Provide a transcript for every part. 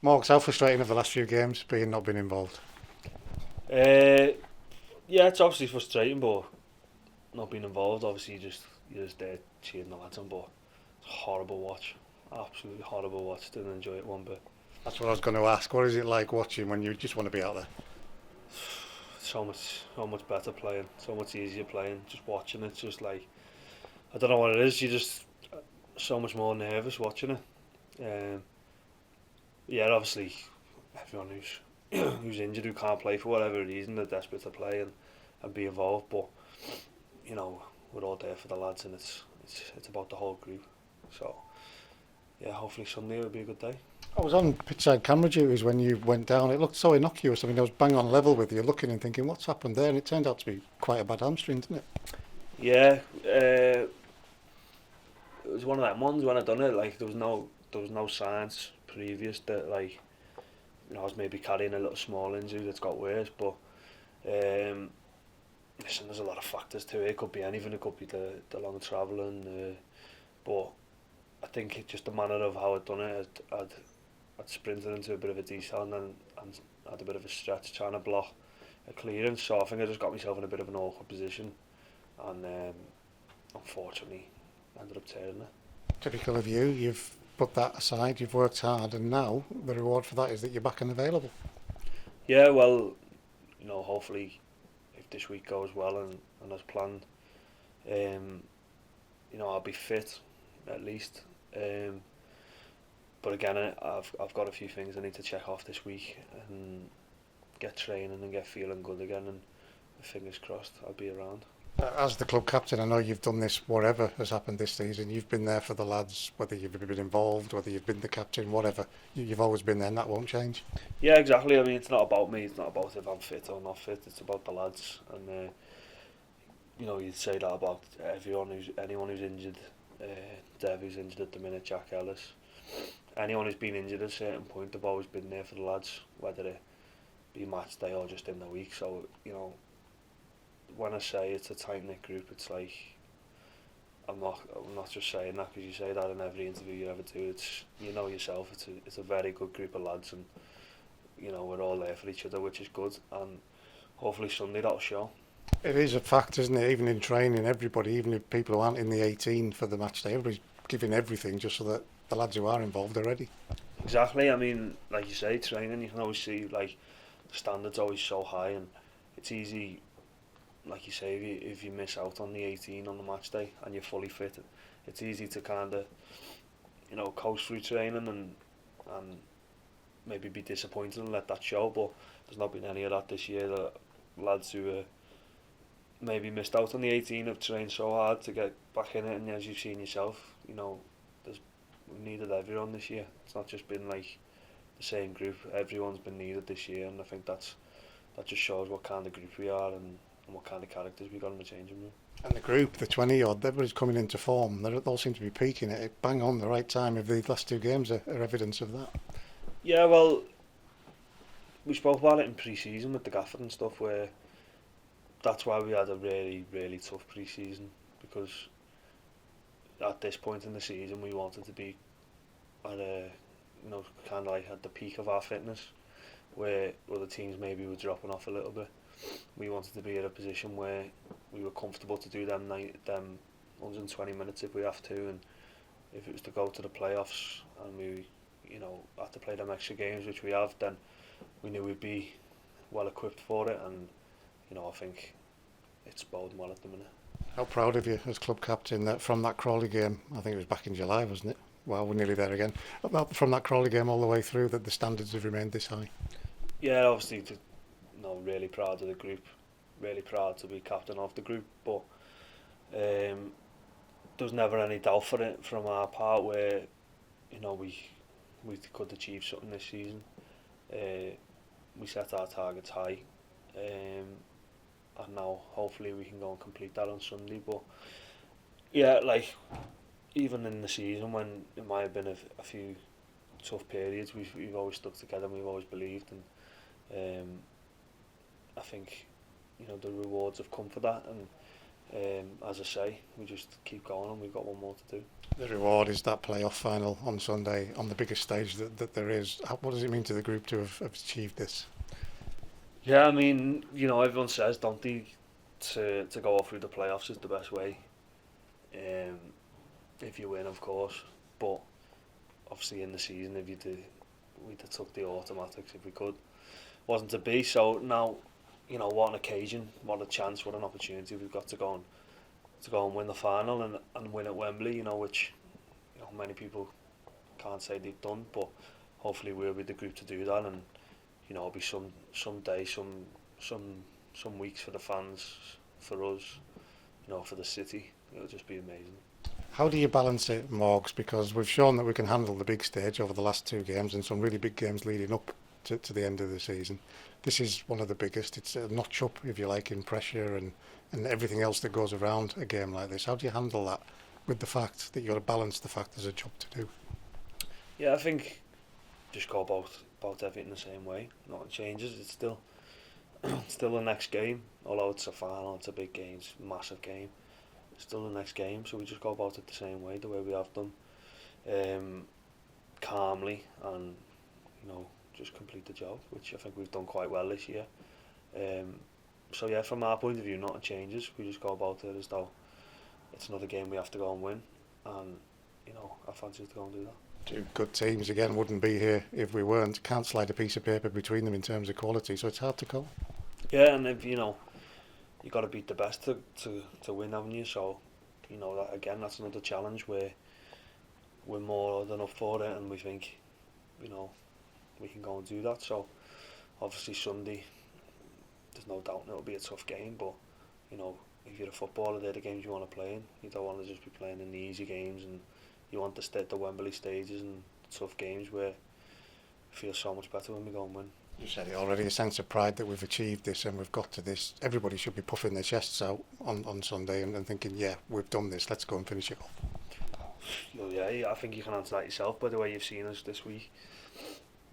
Morgs, how frustrating have the last few games being not been involved? Uh, yeah, it's obviously frustrating, but not being involved. Obviously, you're just there cheering the lads on, but it's a horrible watch. Absolutely horrible watch. Didn't enjoy it one bit. That's what I was going to ask. What is it like watching when you just want to be out there? So much better playing. So much easier playing. Just watching it, just like I don't know what it is. You just so much more nervous watching it. Um, yeah, obviously, everyone who's injured who can't play for whatever reason, they're desperate to play and be involved. But you know, we're all there for the lads, and it's about the whole group. So yeah, hopefully Sunday will be a good day. I was on pitchside camera duties when you went down. It looked so innocuous. I mean, I was bang on level with you, looking and thinking, what's happened there? And it turned out to be quite a bad hamstring, didn't it? Yeah, it was one of them ones when I done it. Like there was no signs previous that like I was maybe carrying a little small injury that's got worse. But um, listen, there's a lot of factors to it. It could be anything. It could be the long travelling. But I think it just the manner of how I'd done it. I'd sprinted into a bit of a decel and had a bit of a stretch trying to block a clearance. So I think I just got myself in a bit of an awkward position, and unfortunately ended up tearing it. Typical of you. You've put that aside, you've worked hard, and now the reward for that is that you're back and available. Yeah, well, hopefully if this week goes well and as planned, um, I'll be fit at least. But again, I've got a few things I need to check off this week and get training and get feeling good again. And fingers crossed, I'll be around. As the club captain, I know you've done this whatever has happened this season. You've been there for the lads, whether you've been involved, whether you've been the captain, whatever. You've always been there, and that won't change. Yeah, exactly. I mean, it's not about me. It's not about if I'm fit or not fit. It's about the lads. And you'd say that about anyone who's injured. Uh, Dev who's injured at the minute, Jack Ellis. Anyone who's been injured at a certain point, they've always been there for the lads, whether it be match day or just in the week. So when I say it's a tight knit group, it's like I'm not just saying that because you say that in every interview you ever do. It's yourself. It's a very good group of lads, and we're all there for each other, which is good. And hopefully Sunday that'll show. It is a fact, isn't it? Even in training, everybody, even if people who aren't in the 18 for the match day, everybody's giving everything just so that the lads who are involved are ready. Exactly. I mean, like you say, training you can always see like the standards always so high, and it's easy. Like you say, if you miss out on the 18 on the match day and you're fully fit, it's easy to kind of coast through training and maybe be disappointed and let that show. But there's not been any of that this year. The lads who maybe missed out on the 18 have trained so hard to get back in it, and as you've seen yourself, there's we've needed everyone this year. It's not just been like the same group. Everyone's been needed this year, and I think that just shows what kind of group we are and what kind of characters we got in the changing room. And the group, the 20 odd, everybody's coming into form. They all seem to be peaking at it bang on the right time. If the last two games are evidence of that. Yeah, well, we spoke about it in pre-season with the gaffer and stuff, where that's why we had a really, really tough pre-season, because at this point in the season we wanted to be at a, kind of like at the peak of our fitness, where other teams maybe were dropping off a little bit. We wanted to be in a position where we were comfortable to do them 120 minutes if we have to, and if it was to go to the playoffs and we, have to play them extra games, which we have, then we knew we'd be well equipped for it, and I think it's boding well at the minute. How proud of you as club captain that from that Crawley game, I think it was back in July, wasn't it? Well, we're nearly there again. From that Crawley game all the way through, that the standards have remained this high. Yeah, obviously, really proud of the group, really proud to be captain of the group, but there's never any doubt for it from our part where we could achieve something this season. We set our targets high, and now hopefully we can go and complete that on Sunday. But yeah, like even in the season when it might have been a few tough periods, we've always stuck together and we've always believed, and I think the rewards have come for that, and As I say, we just keep going and we've got one more to do. The reward is that playoff final on Sunday on the biggest stage that there is. What does it mean to the group to have achieved this? Yeah, I mean, everyone says, don't they, to go through the playoffs is the best way. If you win, of course, but obviously in the season, if you do, we'd have took the automatics if we could. Wasn't to be, so now, what an occasion, what a chance, what an opportunity we've got to go and win the final and win at Wembley, which many people can't say they've done, but hopefully we'll be the group to do that, and it'll be some day, some weeks for the fans, for us, for the city. It'll just be amazing. How do you balance it, Morgs? Because we've shown that we can handle the big stage over the last two games and some really big games leading up to the end of the season. This is one of the biggest. It's a notch up, if you like, in pressure and everything else that goes around a game like this. How do you handle that with the fact that you've got to balance the fact there's a job to do? Yeah, I think just go about everything the same way. Nothing changes. It's still the next game. Although it's a final, it's a big game, it's a massive game. It's still the next game, so we just go about it the same way, the way we have done, calmly, and just complete the job, which I think we've done quite well this year. So yeah, from our point of view, nothing changes. We just go about it as though it's another game we have to go and win, and I fancy to go and do that. Two good teams again wouldn't be here if we weren't. Can't slide a piece of paper between them in terms of quality, so it's hard to call. Yeah, and if you got to beat the best to win, haven't you? So that again, that's another challenge where we're more than up for it, and we think we can go and do that. So obviously Sunday, there's no doubt it'll be a tough game, but if you're a footballer, they're the games you want to play in. You don't want to just be playing in the easy games, and you want the Wembley stages and tough games where it feels so much better when we go and win. You said it already, a sense of pride that we've achieved this and we've got to this. Everybody should be puffing their chests out on Sunday and thinking, yeah, we've done this, let's go and finish it off. Well, yeah, I think you can answer that yourself by the way you've seen us this week.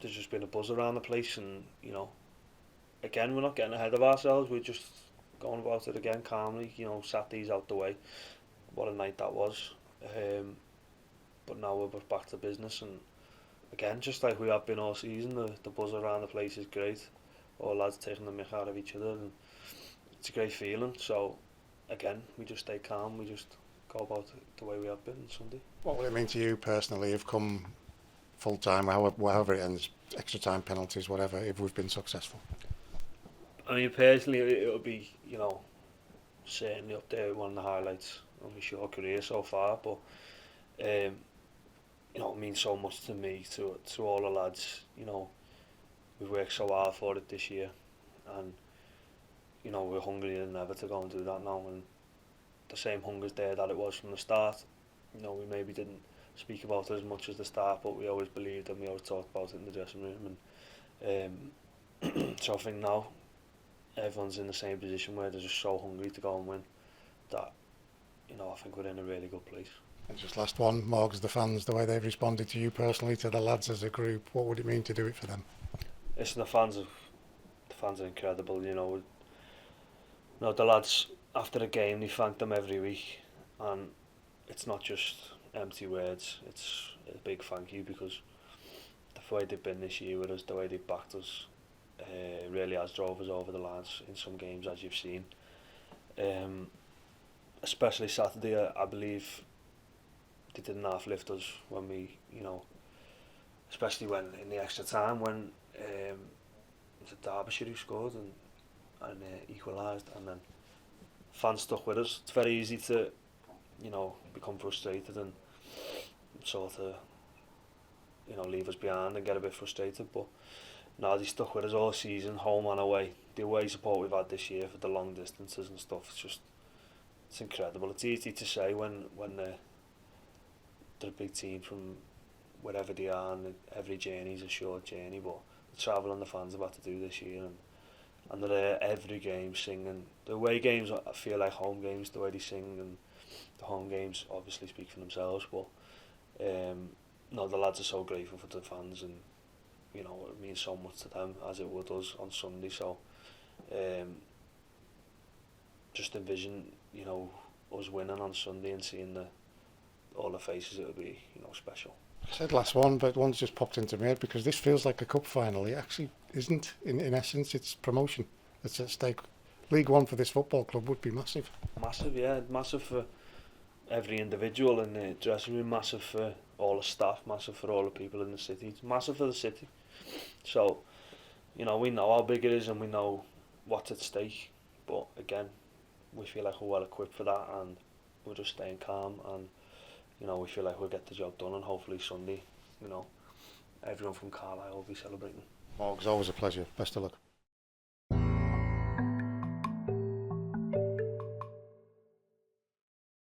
There's just been a buzz around the place, and again, we're not getting ahead of ourselves, we're just going about it again calmly. Saturday's out the way, what a night that was, but now we're back to business, and again, just like we have been all season, the buzz around the place is great. All lads taking the mick out of each other, and it's a great feeling. So again, we just stay calm, we just go about it the way we have been on Sunday. What will it mean to you personally? You've come full time, however it ends, extra time, penalties, whatever, if we've been successful? I mean, personally, it'll be certainly up there with one of the highlights of my short career so far. But it means so much to me, to all the lads. We've worked so hard for it this year, and we're hungrier than ever to go and do that now. And the same hunger's there that it was from the start. We maybe didn't speak about it as much as the start, but we always believed and we always talked about it in the dressing room. And so I think now everyone's in the same position where they're just so hungry to go and win that I think we're in a really good place. And just last one, Morgs, the fans, the way they've responded to you personally, to the lads as a group, what would it mean to do it for them? Listen, the fans are incredible. The lads after the game, they thank them every week, and it's not just empty words. It's a big thank you, because the way they've been this year with us, the way they've backed us, really has drove us over the lines in some games, as you've seen. Especially Saturday, I believe they didn't half lift us when we, especially when in the extra time when it was Derbyshire who scored and equalised, and then fans stuck with us. It's very easy to become frustrated and sort of leave us behind and get a bit frustrated, but no, they stuck with us all season, home and away. The away support we've had this year for the long distances and stuff, it's incredible. It's easy to say when they're a big team from wherever they are, and every journey's a short journey, but the travel and the fans have had to do this year, and they're there every game singing. The away games I feel like home games, the way they sing, and the home games obviously speak for themselves, but no, the lads are so grateful for the fans, and it means so much to them as it would us on Sunday. So just envision you know, us winning on Sunday and seeing all the faces, it'll be, you know, special. I said last one, but one's just popped into my head because this feels like a cup final. It actually isn't. In essence, it's promotion that's at stake. League One for this football club would be massive. Massive, yeah, massive for every individual in the dressing room, massive for all the staff, massive for all the people in the city, it's massive for the city. So, you know, we know how big it is and we know what's at stake, but again, we feel like we're well equipped for that, and we're just staying calm, and you know, we feel like we'll get the job done, and hopefully Sunday, you know, everyone from Carlisle will be celebrating. Morgs, always a pleasure. Best of luck.